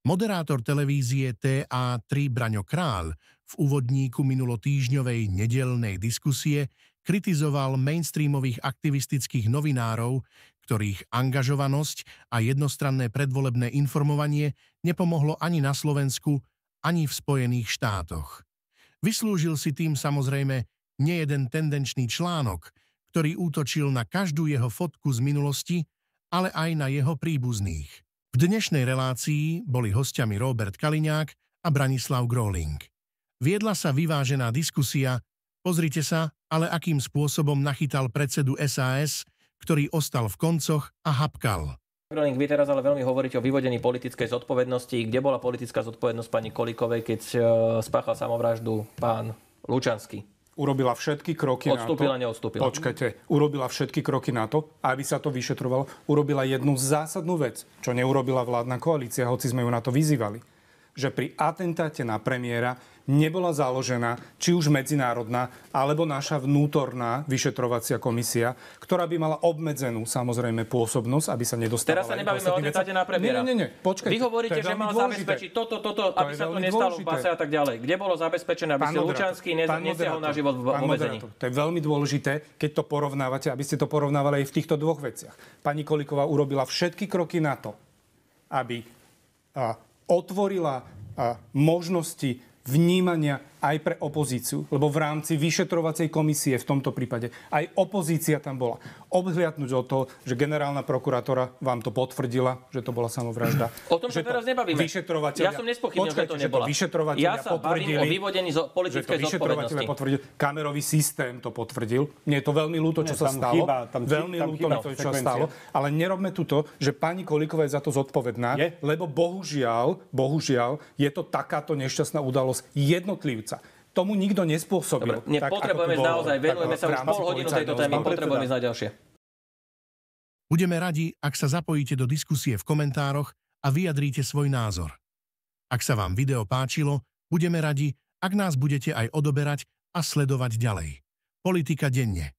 Moderátor televízie TA3 Braňo Kráľ v úvodníku minulotýždňovej nedeľnej diskusie kritizoval mainstreamových aktivistických novinárov, ktorých angažovanosť a jednostranné predvolebné informovanie nepomohlo ani na Slovensku, ani v Spojených štátoch. Vyslúžil si tým samozrejme nejeden tendenčný článok, ktorý útočil na každú jeho fotku z minulosti, ale aj na jeho príbuzných. V dnešnej relácii boli hosťami Róbert Kaliňák a Branislav Gróling. Viedla sa vyvážená diskusia, pozrite sa, ale akým spôsobom nachytal predsedu SAS, ktorý ostal v koncoch a hapkal. Gróling, vy teraz ale veľmi hovoríte o vyvodení politickej zodpovednosti. Kde bola politická zodpovednosť pani Kolíkovej, keď spáchal samovraždu pán Lučanský? Urobila všetky kroky Odstúpila, neodstúpila. Počkajte, urobila všetky kroky na to, aby sa to vyšetrovalo. Urobila jednu zásadnú vec, čo neurobila vládna koalícia, hoci sme ju na to vyzývali. Že pri atentáte na premiéra nebola založená či už medzinárodná, alebo naša vnútorná vyšetrovacia komisia, ktorá by mala obmedzenú, samozrejme, pôsobnosť, aby sa nedostala. Teraz sa nebavíme o atentáte na premiéra. Nie, počkajte. Vy hovoríte, že mal zabezpečiť toto, aby sa to nestalo v base a tak ďalej. Kde bolo zabezpečené, aby ste Lučanský nesiahol na život v obmedzení? To je veľmi dôležité, keď to porovnávate, aby ste to porovnávali aj v týchto dvoch veciach. Pani Kolíková urobila všetky kroky na to, aby otvorila možnosti vnímania aj pre opozíciu, lebo v rámci vyšetrovacej komisie v tomto prípade aj opozícia tam bola. Obhliadnuť od toho, že generálna prokurátora vám to potvrdila, že to bola samovražda. O tom sa teraz nebavíme. Ja som nespochybnil, že to nebola. Ja sa bavím o vyvodení politickej zodpovednosti. Kamerový systém to potvrdil. Mne je to veľmi ľúto, čo sa stalo. Veľmi ľúto, čo sa stalo. Ale nerobme tu to, že pani Kolíková je za to zodpovedná, lebo bohužiaľ je to takáto nešťastná udalosť jednotlivca. Tomu nikto nespôsobil. Dobre, potrebujeme naozaj, venujeme sa už pol hodinu tejto témy, potrebujeme znať ďalšie. Budeme radi, ak sa zapojíte do diskusie v komentároch a vyjadríte svoj názor. Ak sa vám video páčilo, budeme radi, ak nás budete aj odoberať a sledovať ďalej. Politika denne.